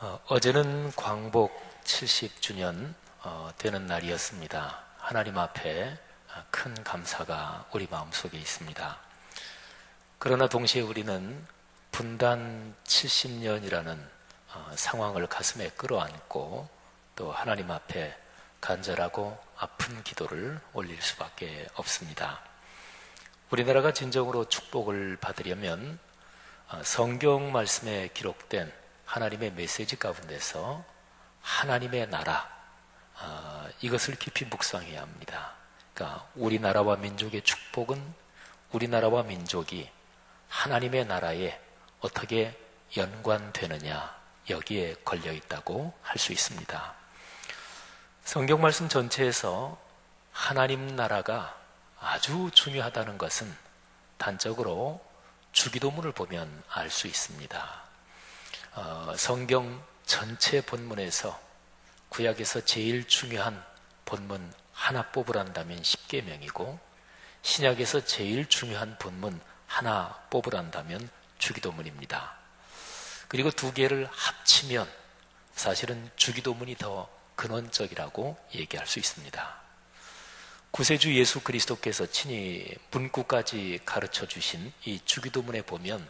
어제는 광복 70주년 되는 날이었습니다. 하나님 앞에 큰 감사가 우리 마음속에 있습니다. 그러나 동시에 우리는 분단 70년이라는 상황을 가슴에 끌어안고 또 하나님 앞에 간절하고 아픈 기도를 올릴 수밖에 없습니다. 우리나라가 진정으로 축복을 받으려면 성경 말씀에 기록된 하나님의 메시지 가운데서 하나님의 나라, 이것을 깊이 묵상해야 합니다. 그러니까 우리나라와 민족의 축복은 우리나라와 민족이 하나님의 나라에 어떻게 연관되느냐, 여기에 걸려 있다고 할 수 있습니다. 성경 말씀 전체에서 하나님 나라가 아주 중요하다는 것은 단적으로 주기도문을 보면 알 수 있습니다. 성경 전체 본문에서 구약에서 제일 중요한 본문 하나 뽑으란다면 십계명이고, 신약에서 제일 중요한 본문 하나 뽑으란다면 주기도문입니다. 그리고 두 개를 합치면 사실은 주기도문이 더 근원적이라고 얘기할 수 있습니다. 구세주 예수 그리스도께서 친히 문구까지 가르쳐 주신 이 주기도문에 보면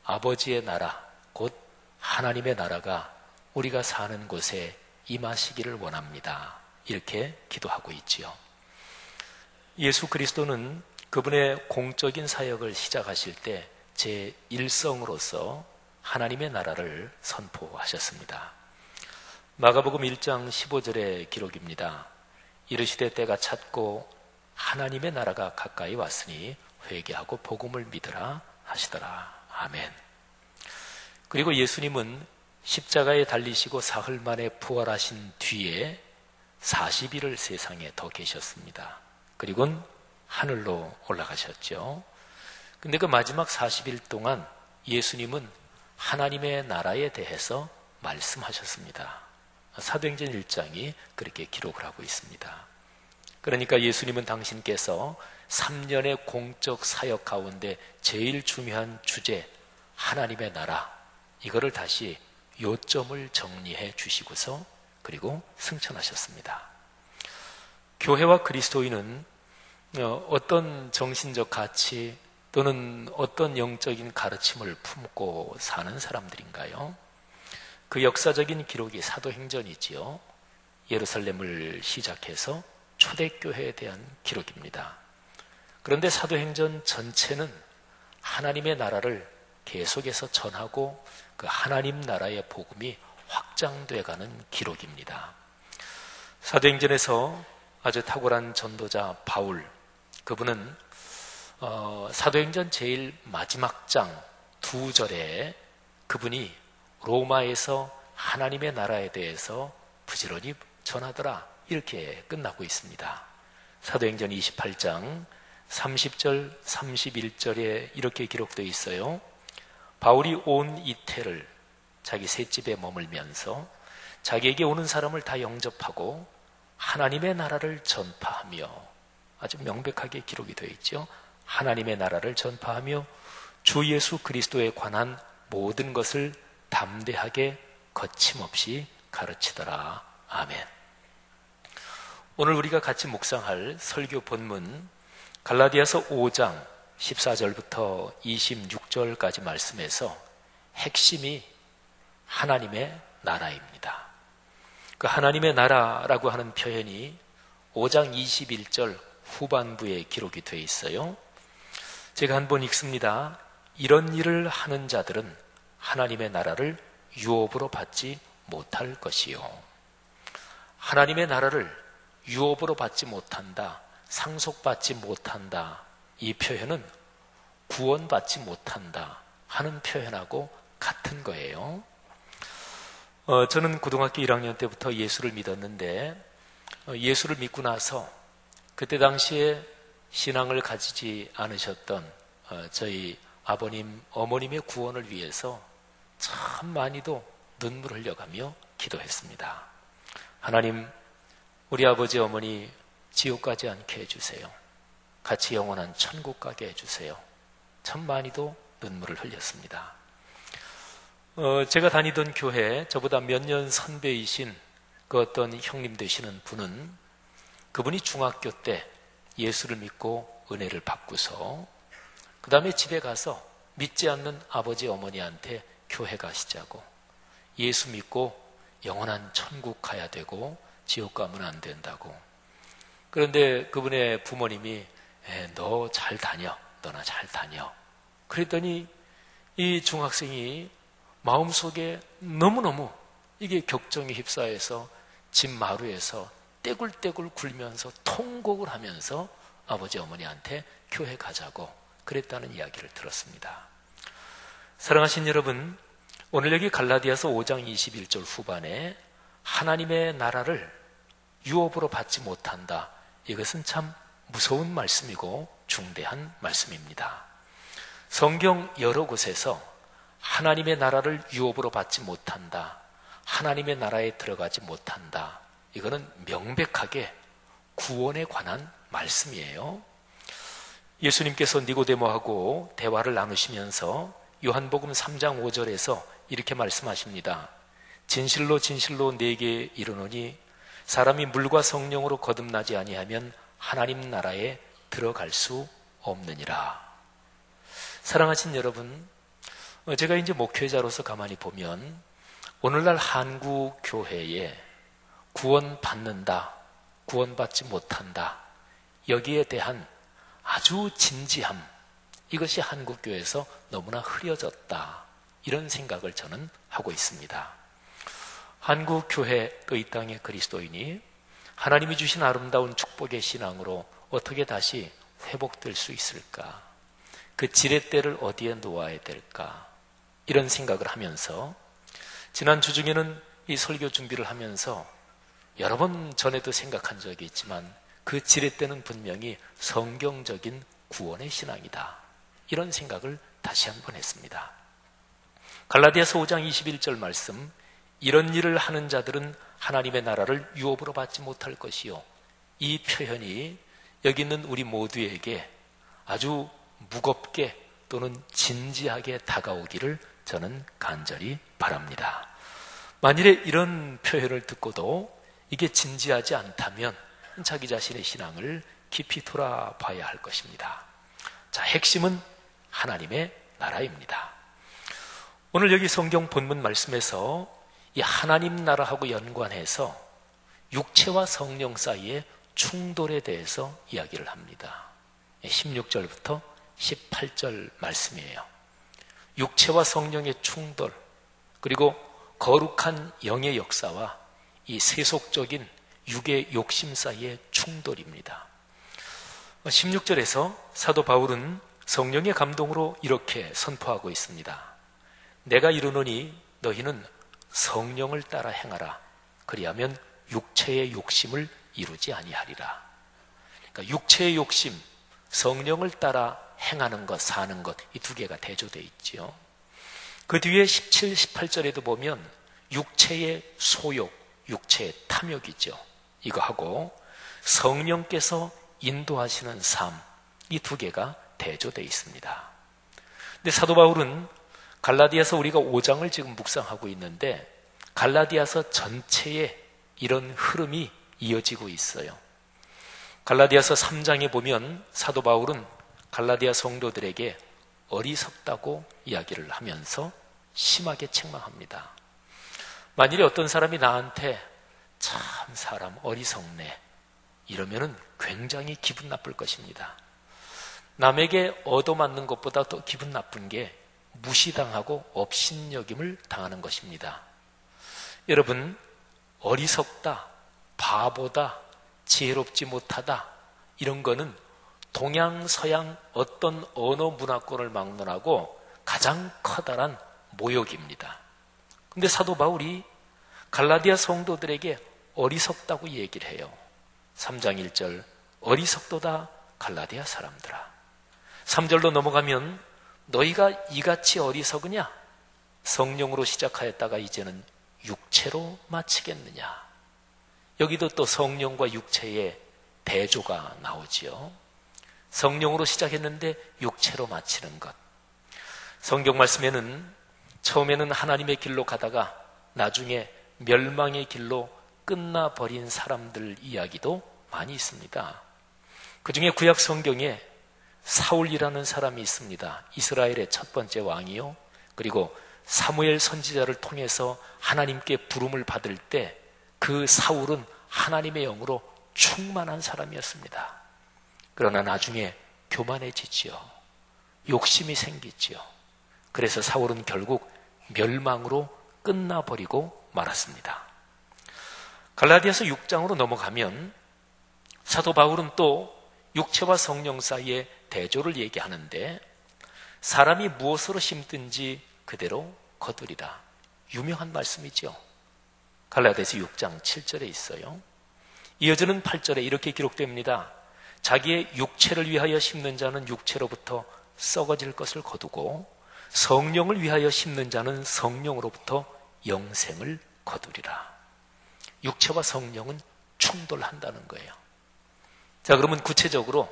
아버지의 나라, 곧 하나님의 나라가 우리가 사는 곳에 임하시기를 원합니다, 이렇게 기도하고 있지요. 예수 그리스도는 그분의 공적인 사역을 시작하실 때 제1성으로서 하나님의 나라를 선포하셨습니다. 마가복음 1장 15절의 기록입니다. 이르시되 때가 찼고 하나님의 나라가 가까이 왔으니 회개하고 복음을 믿으라 하시더라. 아멘. 그리고 예수님은 십자가에 달리시고 사흘 만에 부활하신 뒤에 40일을 세상에 더 계셨습니다. 그리고는 하늘로 올라가셨죠. 근데 그 마지막 40일 동안 예수님은 하나님의 나라에 대해서 말씀하셨습니다. 사도행전 1장이 그렇게 기록을 하고 있습니다. 그러니까 예수님은 당신께서 3년의 공적 사역 가운데 제일 중요한 주제, 하나님의 나라, 이거를 다시 요점을 정리해 주시고서 그리고 승천하셨습니다. 교회와 그리스도인은 어떤 정신적 가치 또는 어떤 영적인 가르침을 품고 사는 사람들인가요? 그 역사적인 기록이 사도행전이지요. 예루살렘을 시작해서 초대교회에 대한 기록입니다. 그런데 사도행전 전체는 하나님의 나라를 계속해서 전하고 그 하나님 나라의 복음이 확장돼가는 기록입니다. 사도행전에서 아주 탁월한 전도자 바울, 그분은 사도행전 제일 마지막 장 2절에 그분이 로마에서 하나님의 나라에 대해서 부지런히 전하더라, 이렇게 끝나고 있습니다. 사도행전 28장 30절 31절에 이렇게 기록되어 있어요. 바울이 온 이태를 자기 셋집에 머물면서 자기에게 오는 사람을 다 영접하고 하나님의 나라를 전파하며, 아주 명백하게 기록이 되어 있죠. 하나님의 나라를 전파하며 주 예수 그리스도에 관한 모든 것을 담대하게 거침없이 가르치더라. 아멘. 오늘 우리가 같이 묵상할 설교 본문 갈라디아서 5장 14절부터 26절까지 말씀에서 핵심이 하나님의 나라입니다. 그 하나님의 나라라고 하는 표현이 5장 21절 후반부에 기록이 되어 있어요. 제가 한번 읽습니다. 이런 일을 하는 자들은 하나님의 나라를 유업으로 받지 못할 것이요. 하나님의 나라를 유업으로 받지 못한다, 상속받지 못한다, 이 표현은 구원받지 못한다 하는 표현하고 같은 거예요. 저는 고등학교 1학년 때부터 예수를 믿었는데, 예수를 믿고 나서 그때 당시에 신앙을 가지지 않으셨던 저희 아버님, 어머님의 구원을 위해서 참 많이도 눈물을 흘려가며 기도했습니다. 하나님, 우리 아버지 어머니 지옥 가지 않게 해주세요. 같이 영원한 천국 가게 해주세요. 참 많이도 눈물을 흘렸습니다. 제가 다니던 교회 저보다 몇 년 선배이신 그 어떤 형님 되시는 분은 그분이 중학교 때 예수를 믿고 은혜를 받고서 그 다음에 집에 가서 믿지 않는 아버지 어머니한테 교회 가시자고, 예수 믿고 영원한 천국 가야 되고 지옥 가면 안 된다고. 그런데 그분의 부모님이 너 잘 다녀, 너나 잘 다녀. 그랬더니 이 중학생이 마음속에 너무너무 이게 격정에 휩싸여서 집 마루에서 떼굴떼굴 굴면서 통곡을 하면서 아버지 어머니한테 교회 가자고 그랬다는 이야기를 들었습니다. 사랑하신 여러분, 오늘 여기 갈라디아서 5장 21절 후반에 하나님의 나라를 유업으로 받지 못한다. 이것은 참 무서운 말씀이고 중대한 말씀입니다. 성경 여러 곳에서 하나님의 나라를 유업으로 받지 못한다, 하나님의 나라에 들어가지 못한다, 이거는 명백하게 구원에 관한 말씀이에요. 예수님께서 니고데모하고 대화를 나누시면서 요한복음 3장 5절에서 이렇게 말씀하십니다. 진실로 진실로 네게 이르노니 사람이 물과 성령으로 거듭나지 아니하면 하나님 나라에 들어갈 수 없느니라. 사랑하신 여러분, 제가 이제 목회자로서 가만히 보면 오늘날 한국 교회에 구원받는다, 구원받지 못한다, 여기에 대한 아주 진지함, 이것이 한국 교회에서 너무나 흐려졌다, 이런 생각을 저는 하고 있습니다. 한국 교회 또 이 땅의 그리스도인이 하나님이 주신 아름다운 축복의 신앙으로 어떻게 다시 회복될 수 있을까? 그 지렛대를 어디에 놓아야 될까? 이런 생각을 하면서 지난 주 중에는 이 설교 준비를 하면서 여러 번 전에도 생각한 적이 있지만 그 지렛대는 분명히 성경적인 구원의 신앙이다, 이런 생각을 다시 한번 했습니다. 갈라디아서 5장 21절 말씀, 이런 일을 하는 자들은 하나님의 나라를 유업으로 받지 못할 것이요. 이 표현이 여기 있는 우리 모두에게 아주 무겁게 또는 진지하게 다가오기를 저는 간절히 바랍니다. 만일에 이런 표현을 듣고도 이게 진지하지 않다면 자기 자신의 신앙을 깊이 돌아봐야 할 것입니다. 자, 핵심은 하나님의 나라입니다. 오늘 여기 성경 본문 말씀에서 이 하나님 나라하고 연관해서 육체와 성령 사이의 충돌에 대해서 이야기를 합니다. 16절부터 18절 말씀이에요. 육체와 성령의 충돌, 그리고 거룩한 영의 역사와 이 세속적인 육의 욕심 사이의 충돌입니다. 16절에서 사도 바울은 성령의 감동으로 이렇게 선포하고 있습니다. 내가 이르노니 너희는 성령을 따라 행하라. 그리하면 육체의 욕심을 이루지 아니하리라. 그러니까 육체의 욕심, 성령을 따라 행하는 것, 사는 것, 이 두 개가 대조되어 있지요. 그 뒤에 17, 18절에도 보면 육체의 소욕, 육체의 탐욕이죠. 이거하고 성령께서 인도하시는 삶, 이 두 개가 대조되어 있습니다. 근데 사도 바울은 갈라디아서 우리가 5장을 지금 묵상하고 있는데 갈라디아서 전체에 이런 흐름이 이어지고 있어요. 갈라디아서 3장에 보면 사도 바울은 갈라디아 성도들에게 어리석다고 이야기를 하면서 심하게 책망합니다. 만일에 어떤 사람이 나한테 참 사람 어리석네 이러면은 굉장히 기분 나쁠 것입니다. 남에게 얻어맞는 것보다 더 기분 나쁜 게 무시당하고 업신여김을 당하는 것입니다. 여러분, 어리석다, 바보다, 지혜롭지 못하다, 이런 거는 동양, 서양 어떤 언어 문화권을 막론하고 가장 커다란 모욕입니다. 근데 사도 바울이 갈라디아 성도들에게 어리석다고 얘기를 해요. 3장 1절, 어리석도다 갈라디아 사람들아. 3절로 넘어가면 너희가 이같이 어리석으냐? 성령으로 시작하였다가 이제는 육체로 마치겠느냐? 여기도 또 성령과 육체의 대조가 나오지요. 성령으로 시작했는데 육체로 마치는 것. 성경 말씀에는 처음에는 하나님의 길로 가다가 나중에 멸망의 길로 끝나버린 사람들 이야기도 많이 있습니다. 그 중에 구약 성경에 사울이라는 사람이 있습니다. 이스라엘의 첫 번째 왕이요. 그리고 사무엘 선지자를 통해서 하나님께 부름을 받을 때 그 사울은 하나님의 영으로 충만한 사람이었습니다. 그러나 나중에 교만해지지요. 욕심이 생기지요. 그래서 사울은 결국 멸망으로 끝나버리고 말았습니다. 갈라디아서 6장으로 넘어가면 사도 바울은 또 육체와 성령 사이의 대조를 얘기하는데 사람이 무엇으로 심든지 그대로 거두리라. 유명한 말씀이죠. 갈라디아서 6장 7절에 있어요. 이어지는 8절에 이렇게 기록됩니다. 자기의 육체를 위하여 심는 자는 육체로부터 썩어질 것을 거두고 성령을 위하여 심는 자는 성령으로부터 영생을 거두리라. 육체와 성령은 충돌한다는 거예요. 자, 그러면 구체적으로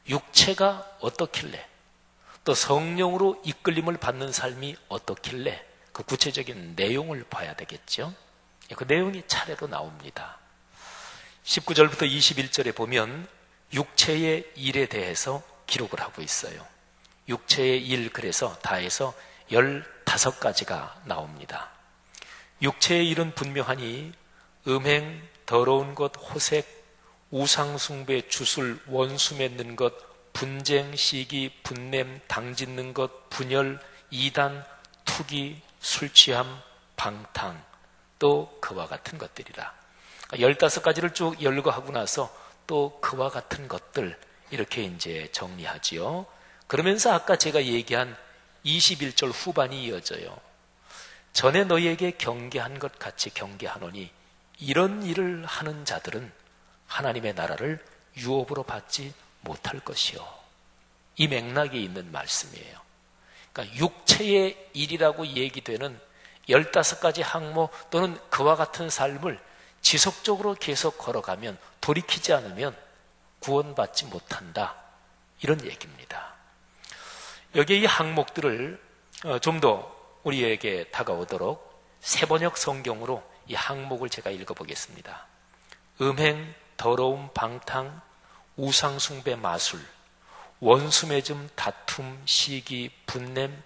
육체가 어떻길래 또 성령으로 이끌림을 받는 삶이 어떻길래 그 구체적인 내용을 봐야 되겠죠. 그 내용이 차례로 나옵니다. 19절부터 21절에 보면 육체의 일에 대해서 기록을 하고 있어요. 육체의 일, 그래서 다 해서 15가지가 나옵니다. 육체의 일은 분명하니 음행, 더러운 것, 호색, 우상숭배, 주술, 원수 맺는 것, 분쟁, 시기, 분냄, 당짓는 것, 분열, 이단, 투기, 술취함, 방탕, 또 그와 같은 것들이라. 15가지를 쭉 열거하고 나서 또 그와 같은 것들, 이렇게 이제 정리하지요. 그러면서 아까 제가 얘기한 21절 후반이 이어져요. 전에 너희에게 경계한 것 같이 경계하노니 이런 일을 하는 자들은 하나님의 나라를 유업으로 받지 못할 것이요. 이 맥락에 있는 말씀이에요. 그러니까 육체의 일이라고 얘기되는 15가지 항목 또는 그와 같은 삶을 지속적으로 계속 걸어가면, 돌이키지 않으면 구원받지 못한다, 이런 얘기입니다. 여기에 이 항목들을 좀 더 우리에게 다가오도록 세번역 성경으로 이 항목을 제가 읽어보겠습니다. 음행, 더러움, 방탕, 우상숭배, 마술, 원수매즘, 다툼, 시기, 분냄,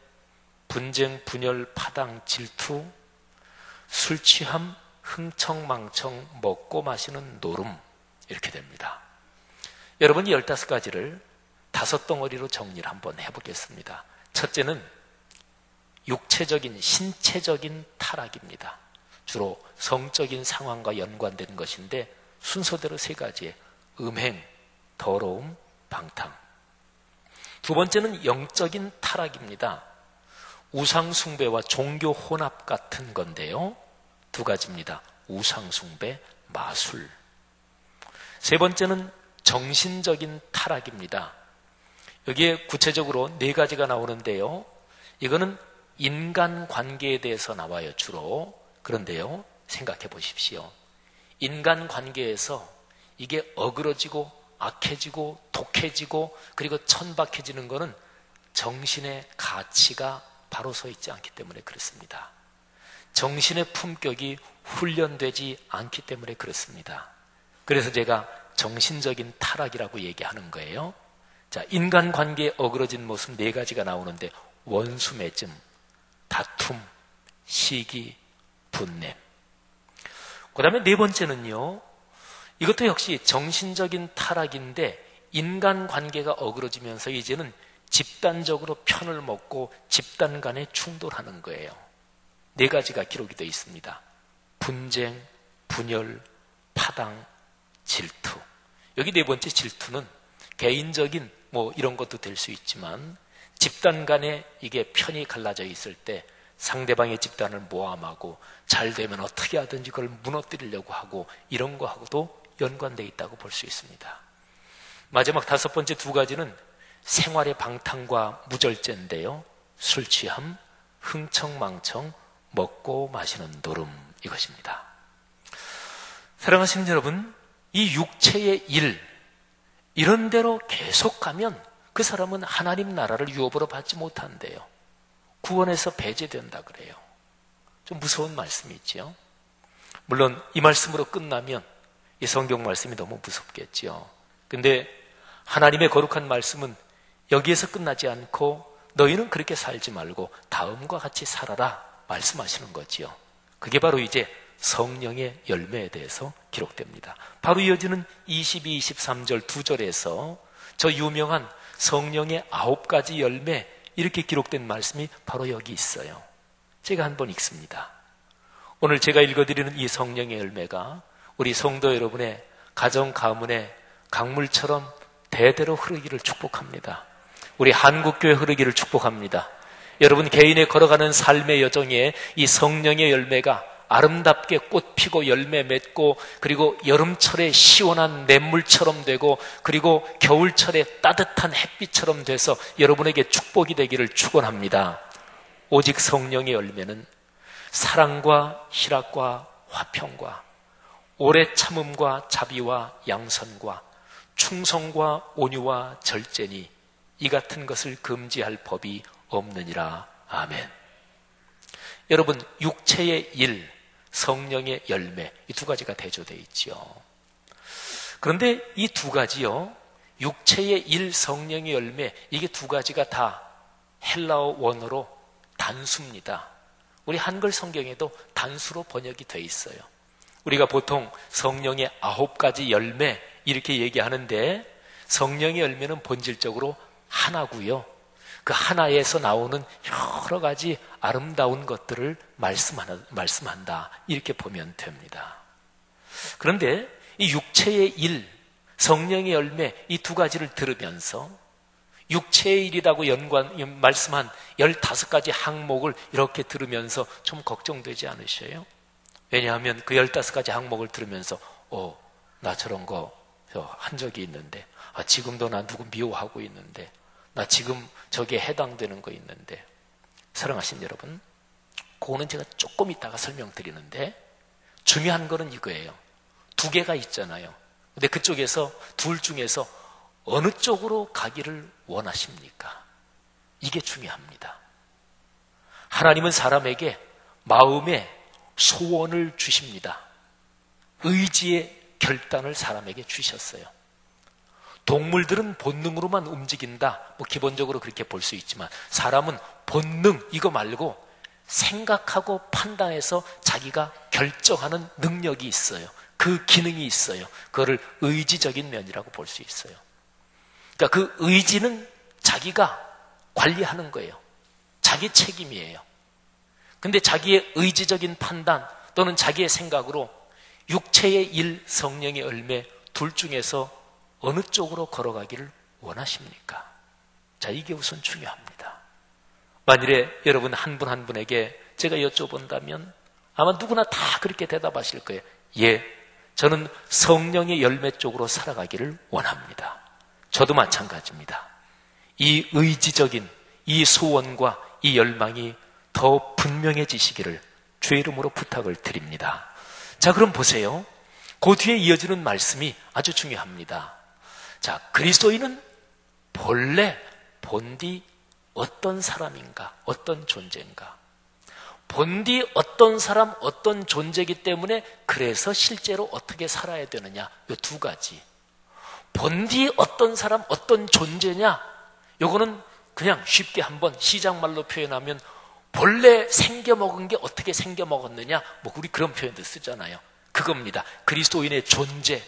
분쟁, 분열, 파당, 질투, 술취함, 흥청망청, 먹고 마시는 노름, 이렇게 됩니다. 여러분, 이 15가지를 5덩어리로 정리를 한번 해보겠습니다. 첫째는 육체적인, 신체적인 타락입니다. 주로 성적인 상황과 연관되는 것인데 순서대로 3가지의 음행, 더러움, 방탕. 두 번째는 영적인 타락입니다. 우상숭배와 종교 혼합 같은 건데요. 2가지입니다. 우상숭배, 마술. 세 번째는 정신적인 타락입니다. 여기에 구체적으로 4가지가 나오는데요. 이거는 인간관계에 대해서 나와요, 주로. 그런데요, 생각해 보십시오. 인간관계에서 이게 어그러지고 악해지고 독해지고 그리고 천박해지는 것은 정신의 가치가 바로 서 있지 않기 때문에 그렇습니다. 정신의 품격이 훈련되지 않기 때문에 그렇습니다. 그래서 제가 정신적인 타락이라고 얘기하는 거예요. 자, 인간관계에 어그러진 모습 4가지가 나오는데 원수매즘, 다툼, 시기, 분냄. 그 다음에 4번째는요, 이것도 역시 정신적인 타락인데 인간관계가 어그러지면서 이제는 집단적으로 편을 먹고 집단 간에 충돌하는 거예요. 4가지가 기록이 되어 있습니다. 분쟁, 분열, 파당, 질투. 여기 4번째 질투는 개인적인 이런 것도 될 수 있지만 집단 간에 이게 편이 갈라져 있을 때 상대방의 집단을 모함하고 잘 되면 어떻게 하든지 그걸 무너뜨리려고 하고 이런 거하고도 연관되어 있다고 볼 수 있습니다. 마지막 5번째 2가지는 생활의 방탕과 무절제인데요. 술 취함, 흥청망청, 먹고 마시는 노름, 이것입니다. 사랑하시는 여러분, 이 육체의 일, 이런 대로 계속 가면 그 사람은 하나님 나라를 유업으로 받지 못한대요. 구원에서 배제된다 그래요. 좀 무서운 말씀이지요. 물론 이 말씀으로 끝나면 이 성경 말씀이 너무 무섭겠지요. 근데 하나님의 거룩한 말씀은 여기에서 끝나지 않고 너희는 그렇게 살지 말고 다음과 같이 살아라 말씀하시는 거지요. 그게 바로 이제 성령의 열매에 대해서 기록됩니다. 바로 이어지는 22, 23절 두 절에서 저 유명한 성령의 9가지 열매 이렇게 기록된 말씀이 바로 여기 있어요. 제가 한번 읽습니다. 오늘 제가 읽어드리는 이 성령의 열매가 우리 성도 여러분의 가정 가문의 강물처럼 대대로 흐르기를 축복합니다. 우리 한국교회 흐르기를 축복합니다. 여러분 개인의 걸어가는 삶의 여정에 이 성령의 열매가 아름답게 꽃 피고 열매 맺고 그리고 여름철에 시원한 냇물처럼 되고 그리고 겨울철에 따뜻한 햇빛처럼 돼서 여러분에게 축복이 되기를 축원합니다. 오직 성령의 열매는 사랑과 희락과 화평과 오래 참음과 자비와 양선과 충성과 온유와 절제니 이 같은 것을 금지할 법이 없느니라. 아멘. 여러분 육체의 일, 성령의 열매 이 두 가지가 대조되어 있지요. 그런데 이 두 가지요, 육체의 일, 성령의 열매 이게 두 가지가 다 헬라어 원어로 단수입니다. 우리 한글 성경에도 단수로 번역이 되어 있어요. 우리가 보통 성령의 9가지 열매 이렇게 얘기하는데 성령의 열매는 본질적으로 하나고요. 그 하나에서 나오는 여러 가지 아름다운 것들을 말씀한다. 이렇게 보면 됩니다. 그런데 이 육체의 일, 성령의 열매 이 두 가지를 들으면서 육체의 일이라고 말씀한 15가지 항목을 이렇게 들으면서 좀 걱정되지 않으셔요? 왜냐하면 그 15가지 항목을 들으면서 나 저런 거 한 적이 있는데 지금도 나 누구 미워하고 있는데 나 지금 저기에 해당되는 거 있는데 사랑하신 여러분, 그거는 제가 조금 이따가 설명드리는데 중요한 거는 이거예요. 두 개가 있잖아요. 근데 그쪽에서 둘 중에서 어느 쪽으로 가기를 원하십니까? 이게 중요합니다. 하나님은 사람에게 마음의 소원을 주십니다. 의지의 결단을 사람에게 주셨어요. 동물들은 본능으로만 움직인다. 기본적으로 그렇게 볼 수 있지만 사람은 본능 이거 말고 생각하고 판단해서 자기가 결정하는 능력이 있어요. 그 기능이 있어요. 그거를 의지적인 면이라고 볼 수 있어요. 그러니까 그 의지는 자기가 관리하는 거예요. 자기 책임이에요. 근데 자기의 의지적인 판단 또는 자기의 생각으로 육체의 일, 성령의 열매 둘 중에서 어느 쪽으로 걸어가기를 원하십니까? 자, 이게 우선 중요합니다. 만일에 여러분 한 분 한 분에게 제가 여쭤본다면 아마 누구나 다 그렇게 대답하실 거예요. 예, 저는 성령의 열매 쪽으로 살아가기를 원합니다. 저도 마찬가지입니다. 이 의지적인 이 소원과 이 열망이 더 분명해지시기를 주의 이름으로 부탁을 드립니다. 자, 그럼 보세요. 그 뒤에 이어지는 말씀이 아주 중요합니다. 자, 그리스도인은 본래 본디 어떤 사람인가, 어떤 존재인가. 본디 어떤 사람, 어떤 존재이기 때문에 그래서 실제로 어떻게 살아야 되느냐, 이 두 가지. 본디 어떤 사람, 어떤 존재냐, 요거는 그냥 쉽게 한번 시작말로 표현하면 본래 생겨먹은 게 어떻게 생겨먹었느냐, 우리 그런 표현도 쓰잖아요. 그겁니다. 그리스도인의 존재.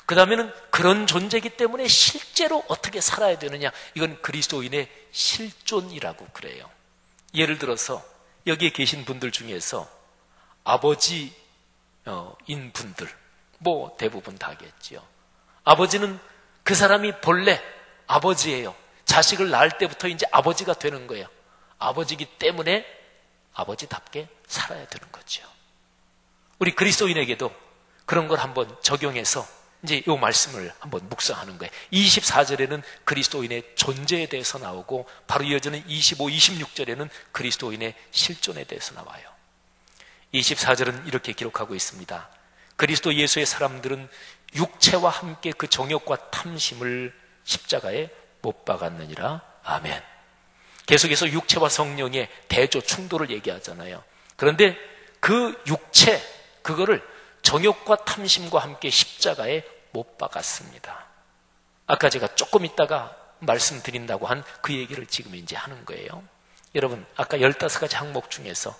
그 다음에는 그런 존재이기 때문에 실제로 어떻게 살아야 되느냐, 이건 그리스도인의 실존이라고 그래요. 예를 들어서 여기에 계신 분들 중에서 아버지인 분들, 대부분 다겠지요. 아버지는 그 사람이 본래 아버지예요. 자식을 낳을 때부터 이제 아버지가 되는 거예요. 아버지이기 때문에 아버지답게 살아야 되는 거죠. 우리 그리스도인에게도 그런 걸 한번 적용해서 이제 이 말씀을 한번 묵상하는 거예요. 24절에는 그리스도인의 존재에 대해서 나오고 바로 이어지는 25, 26절에는 그리스도인의 실존에 대해서 나와요. 24절은 이렇게 기록하고 있습니다. 그리스도 예수의 사람들은 육체와 함께 그 정욕과 탐심을 십자가에 못 박았느니라. 아멘. 계속해서 육체와 성령의 대조 충돌을 얘기하잖아요. 그런데 그 육체, 그거를 정욕과 탐심과 함께 십자가에 못 박았습니다. 아까 제가 조금 있다가 말씀드린다고 한 그 얘기를 지금 이제 하는 거예요. 여러분, 아까 15가지 항목 중에서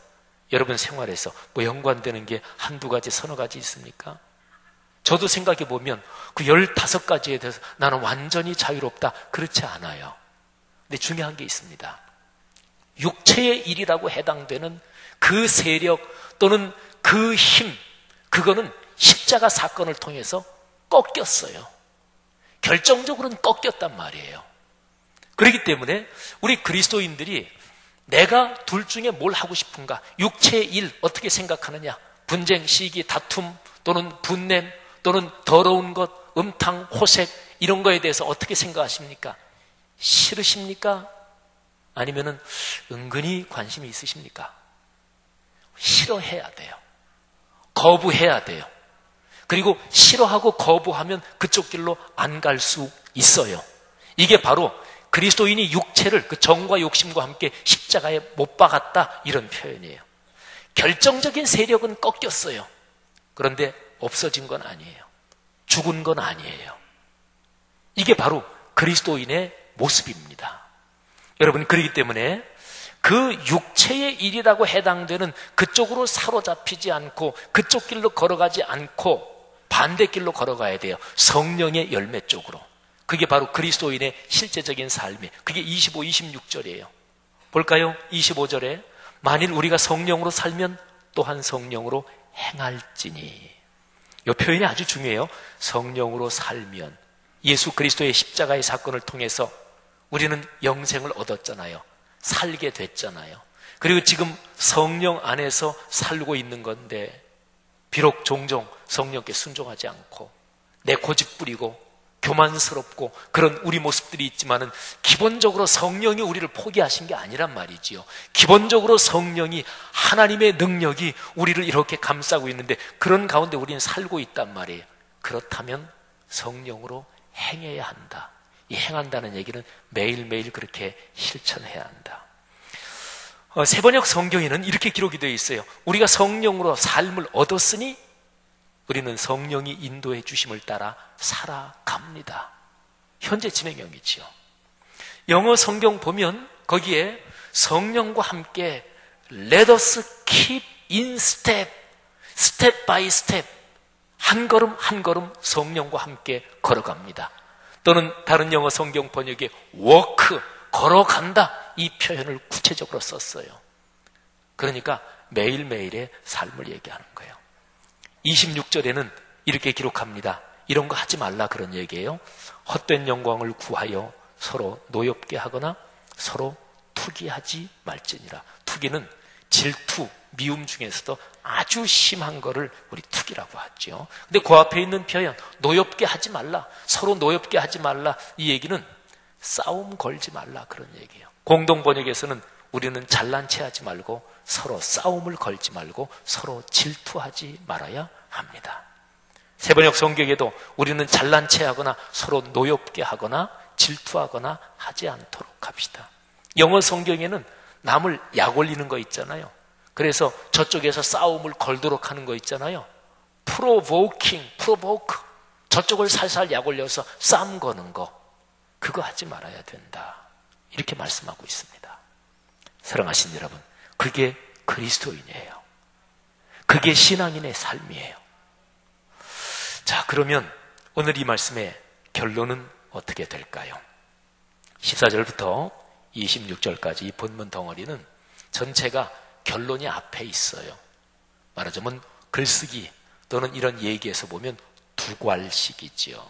여러분 생활에서 뭐 연관되는 게 한두 가지, 서너 가지 있습니까? 저도 생각해 보면 그 15가지에 대해서 나는 완전히 자유롭다, 그렇지 않아요. 근데 중요한 게 있습니다. 육체의 일이라고 해당되는 그 세력 또는 그 힘, 그거는 십자가 사건을 통해서 꺾였어요. 결정적으로는 꺾였단 말이에요. 그렇기 때문에 우리 그리스도인들이 내가 둘 중에 뭘 하고 싶은가? 육체의 일 어떻게 생각하느냐? 분쟁, 시기, 다툼 또는 분냄 또는 더러운 것, 음탕, 호색 이런 거에 대해서 어떻게 생각하십니까? 싫으십니까? 아니면은 은근히 관심이 있으십니까? 싫어해야 돼요. 거부해야 돼요. 그리고 싫어하고 거부하면 그쪽 길로 안 갈 수 있어요. 이게 바로 그리스도인이 육체를 그 정과 욕심과 함께 십자가에 못 박았다, 이런 표현이에요. 결정적인 세력은 꺾였어요. 그런데 없어진 건 아니에요. 죽은 건 아니에요. 이게 바로 그리스도인의 모습입니다. 여러분, 그렇기 때문에 그 육체의 일이라고 해당되는 그쪽으로 사로잡히지 않고 그쪽 길로 걸어가지 않고 반대길로 걸어가야 돼요. 성령의 열매 쪽으로. 그게 바로 그리스도인의 실제적인 삶이에요. 그게 25, 26절이에요. 볼까요? 25절에 만일 우리가 성령으로 살면 또한 성령으로 행할지니. 이 표현이 아주 중요해요. 성령으로 살면. 예수 그리스도의 십자가의 사건을 통해서 우리는 영생을 얻었잖아요. 살게 됐잖아요. 그리고 지금 성령 안에서 살고 있는 건데 비록 종종 성령께 순종하지 않고 내 고집 부리고 교만스럽고 그런 우리 모습들이 있지만은 기본적으로 성령이 우리를 포기하신 게 아니란 말이지요. 기본적으로 성령이 하나님의 능력이 우리를 이렇게 감싸고 있는데 그런 가운데 우리는 살고 있단 말이에요. 그렇다면 성령으로 행해야 한다. 이 행한다는 얘기는 매일매일 그렇게 실천해야 한다. 세번역 성경에는 이렇게 기록이 되어 있어요. 우리가 성령으로 삶을 얻었으니 우리는 성령이 인도해 주심을 따라 살아갑니다. 현재 진행형이지요. 영어 성경 보면 거기에 성령과 함께 Let us keep in step, step by step, 한 걸음 한 걸음 성령과 함께 걸어갑니다. 또는 다른 영어 성경 번역에 walk, 걸어간다, 이 표현을 구체적으로 썼어요. 그러니까 매일매일의 삶을 얘기하는 거예요. 26절에는 이렇게 기록합니다. 이런 거 하지 말라, 그런 얘기예요. 헛된 영광을 구하여 서로 노엽게 하거나 서로 투기하지 말지니라. 투기는 질투, 미움 중에서도 아주 심한 거를 우리 투기라고 하죠. 근데 그 앞에 있는 표현 노엽게 하지 말라, 서로 노엽게 하지 말라, 이 얘기는 싸움 걸지 말라, 그런 얘기예요. 공동 번역에서는 우리는 잘난 체 하지 말고 서로 싸움을 걸지 말고 서로 질투하지 말아야 합니다. 세번역 성경에도 우리는 잘난 체 하거나 서로 노엽게 하거나 질투하거나 하지 않도록 합시다. 영어 성경에는 남을 약 올리는 거 있잖아요. 그래서 저쪽에서 싸움을 걸도록 하는 거 있잖아요. provoke. 저쪽을 살살 약 올려서 싸움 거는 거, 그거 하지 말아야 된다, 이렇게 말씀하고 있습니다. 사랑하신 여러분, 그게 그리스도인이에요. 그게 신앙인의 삶이에요. 자, 그러면 오늘 이 말씀의 결론은 어떻게 될까요? 14절부터 26절까지 이 본문 덩어리는 전체가 결론이 앞에 있어요. 말하자면 글쓰기 또는 이런 얘기에서 보면 두 괄식이지요.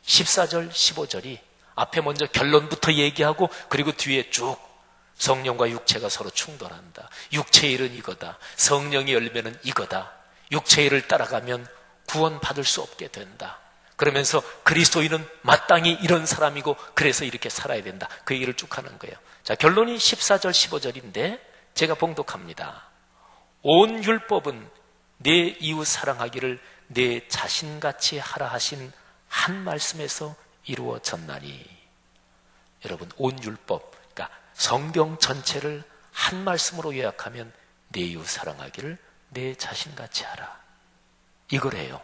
14절, 15절이 앞에 먼저 결론부터 얘기하고 그리고 뒤에 쭉 성령과 육체가 서로 충돌한다. 육체의 일은 이거다. 성령이 열매는 이거다. 육체의 일을 따라가면 구원받을 수 없게 된다. 그러면서 그리스도인은 마땅히 이런 사람이고 그래서 이렇게 살아야 된다. 그 얘기를 쭉 하는 거예요. 자, 결론이 14절, 15절인데 제가 봉독합니다. 온 율법은 내 이웃 사랑하기를 내 자신같이 하라 하신 한 말씀에서 이루어졌나니. 여러분, 온 율법, 그러니까 성경 전체를 한 말씀으로 요약하면 내 이웃 사랑하기를 내 자신같이 하라. 이거래요.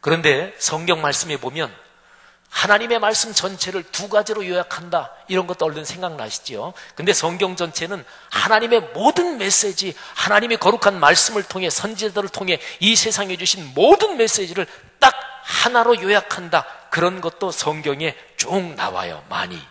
그런데 성경 말씀에 보면 하나님의 말씀 전체를 두 가지로 요약한다, 이런 것도 얼른 생각나시죠? 근데 성경 전체는 하나님의 모든 메시지, 하나님의 거룩한 말씀을 통해, 선지자들을 통해 이 세상에 주신 모든 메시지를 딱 하나로 요약한다, 그런 것도 성경에 쭉 나와요. 많이.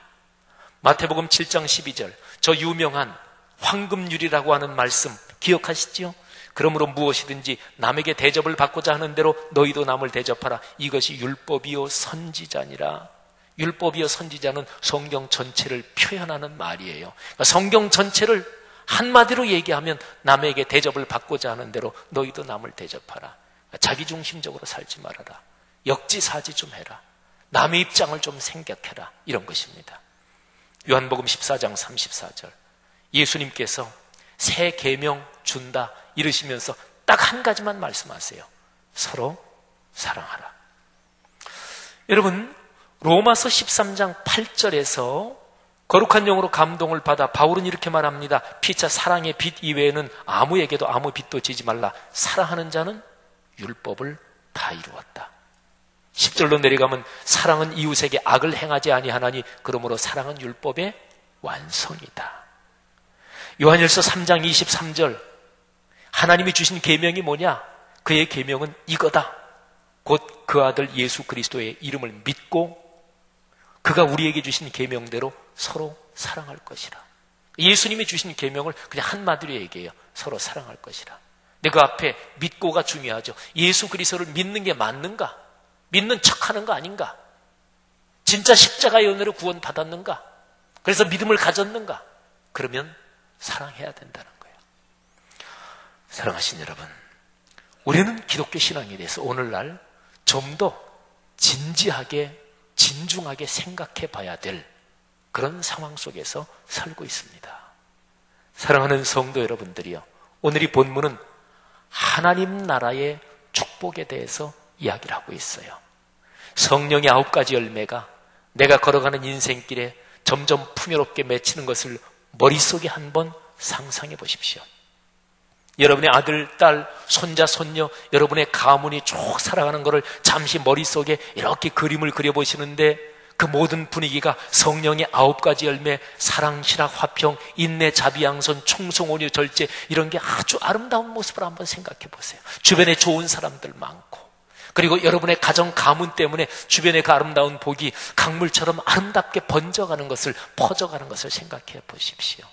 마태복음 7장 12절, 저 유명한 황금률이라고 하는 말씀 기억하시죠? 그러므로 무엇이든지 남에게 대접을 받고자 하는 대로 너희도 남을 대접하라. 이것이 율법이요 선지자니라. 율법이요 선지자는 성경 전체를 표현하는 말이에요. 그러니까 성경 전체를 한마디로 얘기하면 남에게 대접을 받고자 하는 대로 너희도 남을 대접하라. 자기중심적으로 살지 말아라. 역지사지 좀 해라. 남의 입장을 좀 생각해라. 이런 것입니다. 요한복음 14장 34절, 예수님께서 새 계명 준다 이러시면서 딱 한 가지만 말씀하세요. 서로 사랑하라. 여러분, 로마서 13장 8절에서 거룩한 영으로 감동을 받아 바울은 이렇게 말합니다. 피차 사랑의 빚 이외에는 아무에게도 아무 빚도 지지 말라. 사랑하는 자는 율법을 다 이루었다. 10절로 내려가면 사랑은 이웃에게 악을 행하지 아니하나니 그러므로 사랑은 율법의 완성이다. 요한일서 3장 23절, 하나님이 주신 계명이 뭐냐? 그의 계명은 이거다. 곧 그 아들 예수 그리스도의 이름을 믿고 그가 우리에게 주신 계명대로 서로 사랑할 것이라. 예수님이 주신 계명을 그냥 한마디로 얘기해요. 서로 사랑할 것이라. 근데 그 앞에 믿고가 중요하죠. 예수 그리스도를 믿는 게 맞는가? 믿는 척하는 거 아닌가? 진짜 십자가의 은혜로 구원받았는가? 그래서 믿음을 가졌는가? 그러면 사랑해야 된다는 거예요. 사랑하신 여러분, 우리는 기독교 신앙에 대해서 오늘날 좀 더 진지하게, 진중하게 생각해 봐야 될 그런 상황 속에서 살고 있습니다. 사랑하는 성도 여러분들이요, 오늘 이 본문은 하나님 나라의 축복에 대해서 이야기를 하고 있어요. 성령의 9가지 열매가 내가 걸어가는 인생길에 점점 풍요롭게 맺히는 것을 머릿속에 한번 상상해 보십시오. 여러분의 아들, 딸, 손자, 손녀, 여러분의 가문이 쭉 살아가는 것을 잠시 머릿속에 이렇게 그림을 그려보시는데 그 모든 분위기가 성령의 9가지 열매, 사랑, 신학, 화평, 인내, 자비, 양선, 충성, 온유, 절제, 이런 게 아주 아름다운 모습을 한번 생각해 보세요. 주변에 좋은 사람들 많고, 그리고 여러분의 가정, 가문 때문에 주변의 그 아름다운 복이 강물처럼 아름답게 번져가는 것을, 퍼져가는 것을 생각해 보십시오.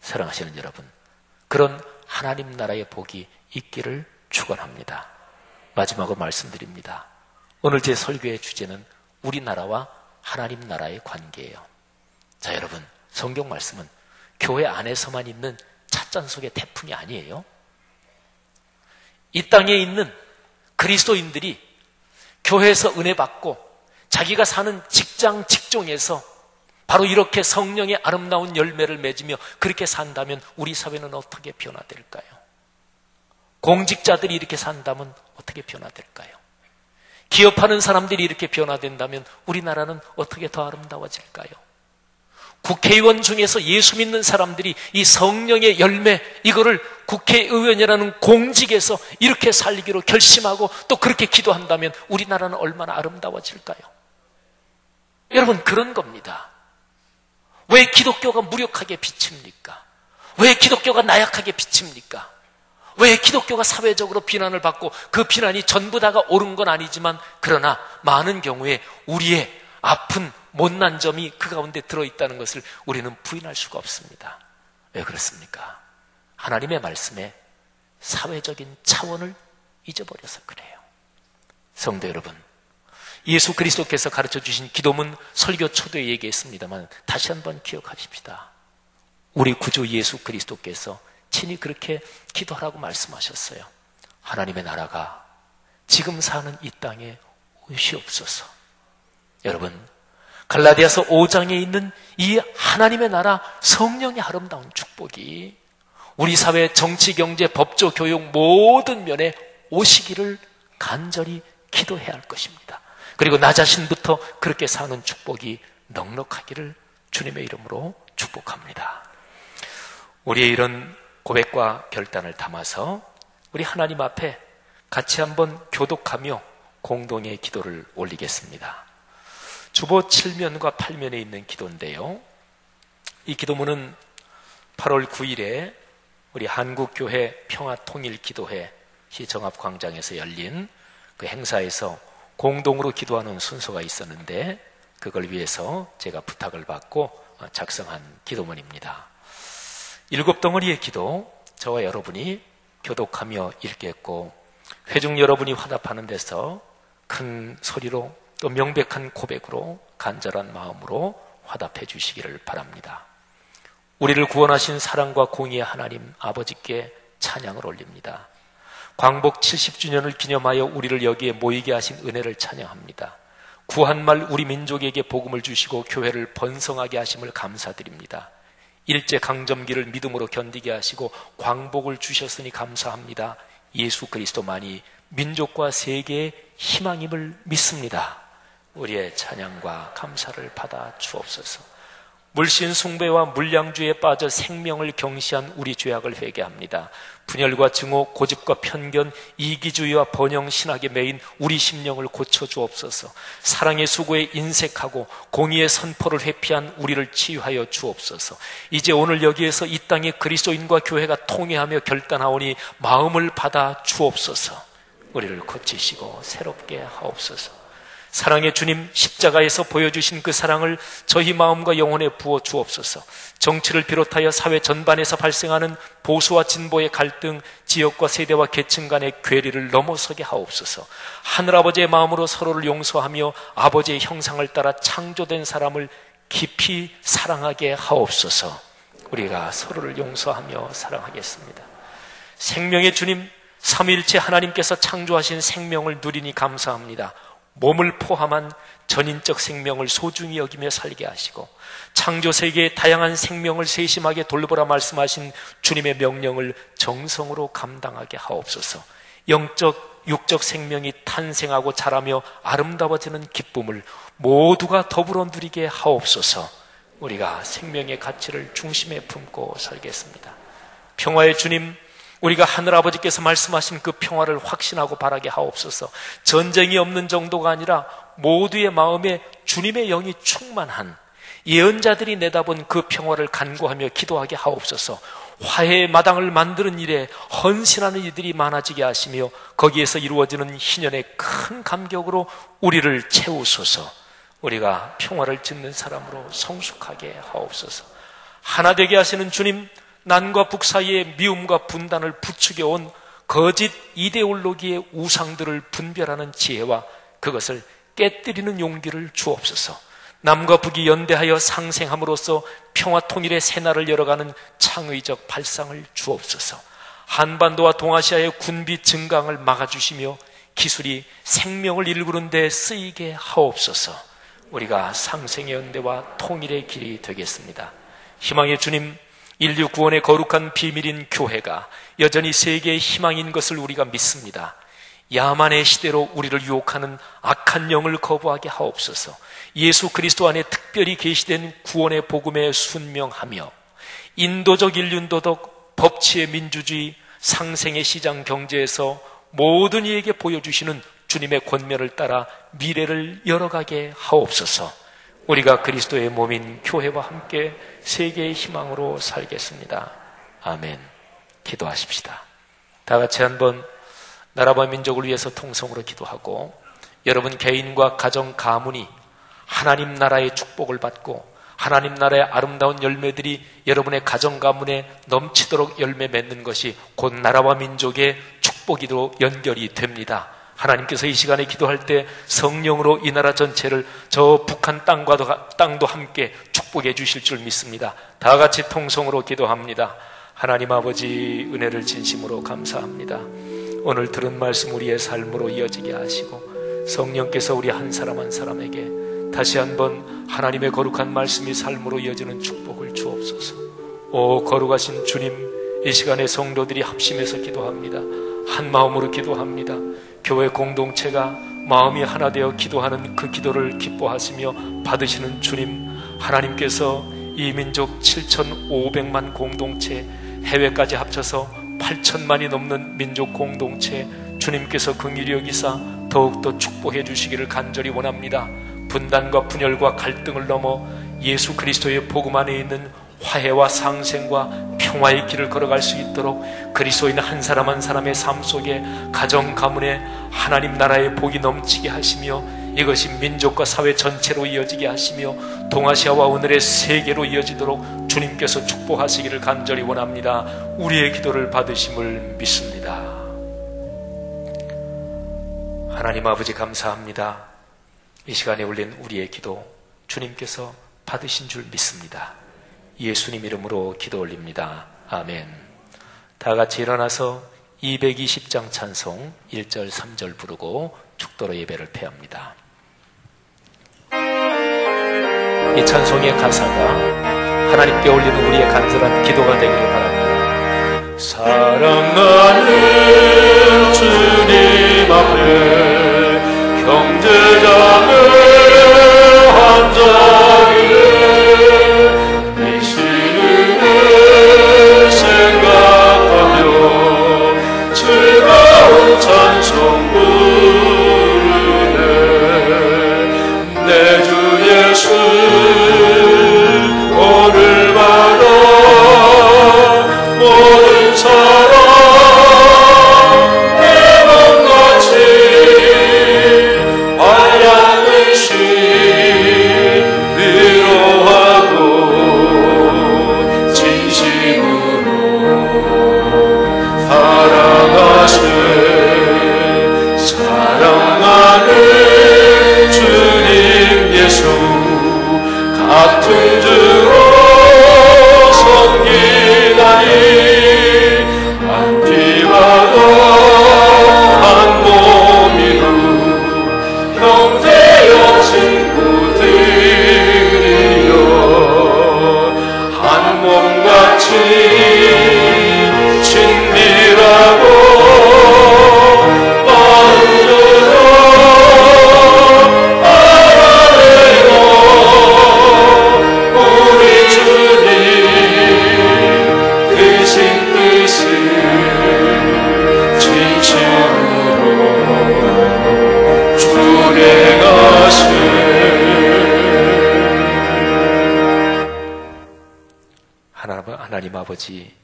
사랑하시는 여러분, 그런 하나님 나라의 복이 있기를 축원합니다. 마지막으로 말씀드립니다. 오늘 제 설교의 주제는 우리나라와 하나님 나라의 관계예요. 자, 여러분, 성경 말씀은 교회 안에서만 있는 찻잔 속의 태풍이 아니에요. 이 땅에 있는 그리스도인들이 교회에서 은혜 받고 자기가 사는 직장, 직종에서 바로 이렇게 성령의 아름다운 열매를 맺으며 그렇게 산다면 우리 사회는 어떻게 변화될까요? 공직자들이 이렇게 산다면 어떻게 변화될까요? 기업하는 사람들이 이렇게 변화된다면 우리나라는 어떻게 더 아름다워질까요? 국회의원 중에서 예수 믿는 사람들이 이 성령의 열매, 이거를 국회의원이라는 공직에서 이렇게 살기로 결심하고 또 그렇게 기도한다면 우리나라는 얼마나 아름다워질까요? 여러분, 그런 겁니다. 왜 기독교가 무력하게 비칩니까? 왜 기독교가 나약하게 비칩니까? 왜 기독교가 사회적으로 비난을 받고 그 비난이 전부 다가 옳은 건 아니지만 그러나 많은 경우에 우리의 아픈 못난 점이 그 가운데 들어있다는 것을 우리는 부인할 수가 없습니다. 왜 그렇습니까? 하나님의 말씀에 사회적인 차원을 잊어버려서 그래요. 성도 여러분, 예수 그리스도께서 가르쳐 주신 기도문 설교 초도에 얘기했습니다만 다시 한번 기억하십시다. 우리 구주 예수 그리스도께서 친히 그렇게 기도하라고 말씀하셨어요. 하나님의 나라가 지금 사는 이 땅에 오시옵소서. 여러분, 갈라디아서 5장에 있는 이 하나님의 나라, 성령의 아름다운 축복이 우리 사회 정치, 경제, 법조, 교육 모든 면에 오시기를 간절히 기도해야 할 것입니다. 그리고 나 자신부터 그렇게 사는 축복이 넉넉하기를 주님의 이름으로 축복합니다. 우리의 이런 고백과 결단을 담아서 우리 하나님 앞에 같이 한번 교독하며 공동의 기도를 올리겠습니다. 주보 7면과 8면에 있는 기도인데요, 이 기도문은 8월 9일에 우리 한국교회 평화통일기도회 시정합광장에서 열린 그 행사에서 공동으로 기도하는 순서가 있었는데, 그걸 위해서 제가 부탁을 받고 작성한 기도문입니다. 7덩어리의 기도, 저와 여러분이 교독하며 읽겠고, 회중 여러분이 화답하는 데서 큰 소리로 또 명백한 고백으로 간절한 마음으로 화답해 주시기를 바랍니다. 우리를 구원하신 사랑과 공의의 하나님 아버지께 찬양을 올립니다. 광복 70주년을 기념하여 우리를 여기에 모이게 하신 은혜를 찬양합니다. 구한말 우리 민족에게 복음을 주시고 교회를 번성하게 하심을 감사드립니다. 일제강점기를 믿음으로 견디게 하시고 광복을 주셨으니 감사합니다. 예수 그리스도만이 민족과 세계의 희망임을 믿습니다. 우리의 찬양과 감사를 받아 주옵소서. 물신 숭배와 물량주의에 빠져 생명을 경시한 우리 죄악을 회개합니다. 분열과 증오, 고집과 편견, 이기주의와 번영 신학에 매인 우리 심령을 고쳐 주옵소서. 사랑의 수고에 인색하고 공의의 선포를 회피한 우리를 치유하여 주옵소서. 이제 오늘 여기에서 이 땅의 그리스도인과 교회가 통회하며 결단하오니 마음을 받아 주옵소서. 우리를 고치시고 새롭게 하옵소서. 사랑의 주님, 십자가에서 보여주신 그 사랑을 저희 마음과 영혼에 부어 주옵소서. 정치를 비롯하여 사회 전반에서 발생하는 보수와 진보의 갈등, 지역과 세대와 계층 간의 괴리를 넘어서게 하옵소서. 하늘아버지의 마음으로 서로를 용서하며 아버지의 형상을 따라 창조된 사람을 깊이 사랑하게 하옵소서. 우리가 서로를 용서하며 사랑하겠습니다. 생명의 주님, 삼위일체 하나님께서 창조하신 생명을 누리니 감사합니다. 몸을 포함한 전인적 생명을 소중히 여기며 살게 하시고 창조세계의 다양한 생명을 세심하게 돌보라 말씀하신 주님의 명령을 정성으로 감당하게 하옵소서. 영적, 육적 생명이 탄생하고 자라며 아름다워지는 기쁨을 모두가 더불어 누리게 하옵소서. 우리가 생명의 가치를 중심에 품고 살겠습니다. 평화의 주님, 우리가 하늘아버지께서 말씀하신 그 평화를 확신하고 바라게 하옵소서. 전쟁이 없는 정도가 아니라 모두의 마음에 주님의 영이 충만한 예언자들이 내다본 그 평화를 간구하며 기도하게 하옵소서. 화해의 마당을 만드는 일에 헌신하는 이들이 많아지게 하시며 거기에서 이루어지는 희년의 큰 감격으로 우리를 채우소서. 우리가 평화를 짓는 사람으로 성숙하게 하옵소서. 하나 되게 하시는 주님, 남과 북 사이의 미움과 분단을 부추겨온 거짓 이데올로기의 우상들을 분별하는 지혜와 그것을 깨뜨리는 용기를 주옵소서. 남과 북이 연대하여 상생함으로써 평화 통일의 새날을 열어가는 창의적 발상을 주옵소서. 한반도와 동아시아의 군비 증강을 막아주시며 기술이 생명을 일구는 데 쓰이게 하옵소서. 우리가 상생의 연대와 통일의 길이 되겠습니다. 희망의 주님, 인류 구원의 거룩한 비밀인 교회가 여전히 세계의 희망인 것을 우리가 믿습니다. 야만의 시대로 우리를 유혹하는 악한 영을 거부하게 하옵소서. 예수 그리스도 안에 특별히 계시된 구원의 복음에 순명하며 인도적 인륜도덕, 법치의 민주주의, 상생의 시장 경제에서 모든 이에게 보여주시는 주님의 권면을 따라 미래를 열어가게 하옵소서. 우리가 그리스도의 몸인 교회와 함께 세계의 희망으로 살겠습니다. 아멘. 기도하십시다. 다 같이 한번 나라와 민족을 위해서 통성으로 기도하고 여러분 개인과 가정 가문이 하나님 나라의 축복을 받고 하나님 나라의 아름다운 열매들이 여러분의 가정 가문에 넘치도록 열매 맺는 것이 곧 나라와 민족의 축복이로 연결이 됩니다. 하나님께서 이 시간에 기도할 때 성령으로 이 나라 전체를 저 북한 땅도 함께 축복해 주실 줄 믿습니다. 다 같이 통성으로 기도합니다. 하나님 아버지, 은혜를 진심으로 감사합니다. 오늘 들은 말씀 우리의 삶으로 이어지게 하시고 성령께서 우리 한 사람 한 사람에게 다시 한번 하나님의 거룩한 말씀이 삶으로 이어지는 축복을 주옵소서. 오 거룩하신 주님, 이 시간에 성도들이 합심해서 기도합니다. 한 마음으로 기도합니다. 교회 공동체가 마음이 하나 되어 기도하는 그 기도를 기뻐하시며 받으시는 주님, 하나님께서 이 민족 7,500만 공동체, 해외까지 합쳐서 8천만이 넘는 민족 공동체 주님께서 긍휼히 여기사 더욱더 축복해 주시기를 간절히 원합니다. 분단과 분열과 갈등을 넘어 예수 그리스도의 복음 안에 있는 화해와 상생과 평화의 길을 걸어갈 수 있도록 그리스도인 한 사람 한 사람의 삶 속에 가정 가문에 하나님 나라의 복이 넘치게 하시며 이것이 민족과 사회 전체로 이어지게 하시며 동아시아와 오늘의 세계로 이어지도록 주님께서 축복하시기를 간절히 원합니다. 우리의 기도를 받으심을 믿습니다. 하나님 아버지 감사합니다. 이 시간에 올린 우리의 기도 주님께서 받으신 줄 믿습니다. 예수님 이름으로 기도 올립니다. 아멘. 다 같이 일어나서 220장 찬송 1절 3절 부르고 축도로 예배를 폐합니다. 이 찬송의 가사가 하나님께 올리는 우리의 간절한 기도가 되기를 바랍니다. 사랑하는 주님 앞에 형제자매 한 자리에 계시는 생각하며 즐거운 찬송 부르네. 내 주 예수 오늘마다 모든 사람 해방같이 알량은 신 위로하고 진심으로 사랑하세. 사랑하는 주님 예수 같은 주로 섬기다니 한 피와도 한 몸이루 형제여 친구들이여 한 몸같이 친밀하고 마음으로 알아내요. 우리 주님 크신 뜻을 진심으로 준행하세. 하나님 아버지,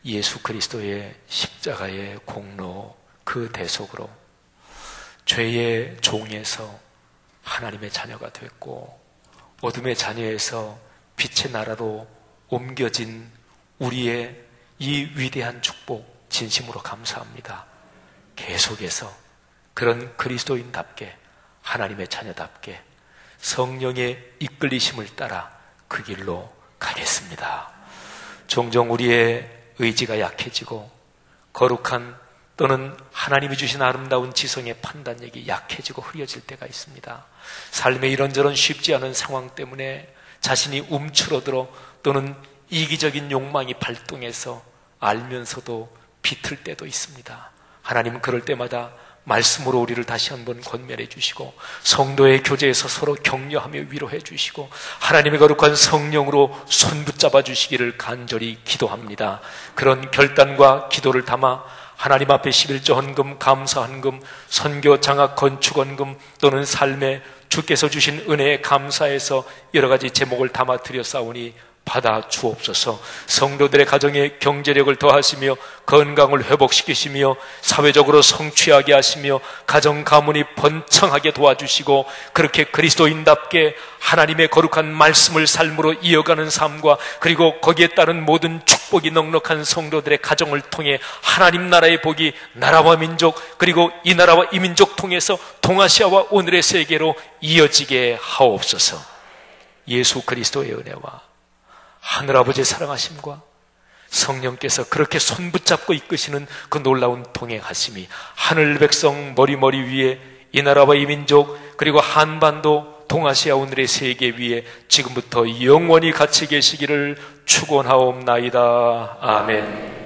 예수 그리스도의 십자가의 공로 그 대속으로 죄의 종에서 하나님의 자녀가 됐고 어둠의 자녀에서 빛의 나라로 옮겨진 우리의 이 위대한 축복 진심으로 감사합니다. 계속해서 그런 그리스도인답게 하나님의 자녀답게 성령의 이끌리심을 따라 그 길로 가겠습니다. 종종 우리의 의지가 약해지고 거룩한 또는 하나님이 주신 아름다운 지성의 판단력이 약해지고 흐려질 때가 있습니다. 삶의 이런저런 쉽지 않은 상황 때문에 자신이 움츠러들어 또는 이기적인 욕망이 발동해서 알면서도 비틀 때도 있습니다. 하나님은 그럴 때마다 말씀으로 우리를 다시 한번 권면해 주시고 성도의 교제에서 서로 격려하며 위로해 주시고 하나님의 거룩한 성령으로 손 붙잡아 주시기를 간절히 기도합니다. 그런 결단과 기도를 담아 하나님 앞에 11조 헌금, 감사 헌금, 선교 장학 건축 헌금 또는 삶에 주께서 주신 은혜에 감사해서 여러 가지 제목을 담아 드렸사오니 받아 주옵소서. 성도들의 가정에 경제력을 더하시며 건강을 회복시키시며 사회적으로 성취하게 하시며 가정 가문이 번창하게 도와주시고 그렇게 그리스도인답게 하나님의 거룩한 말씀을 삶으로 이어가는 삶과 그리고 거기에 따른 모든 축복이 넉넉한 성도들의 가정을 통해 하나님 나라의 복이 나라와 민족 그리고 이 나라와 이 민족 통해서 동아시아와 오늘의 세계로 이어지게 하옵소서. 예수 그리스도의 은혜와 하늘아버지의 사랑하심과 성령께서 그렇게 손붙잡고 이끄시는 그 놀라운 동행하심이 하늘 백성 머리 위에 이 나라와 이 민족 그리고 한반도 동아시아 오늘의 세계 위에 지금부터 영원히 같이 계시기를 축원하옵나이다. 아멘.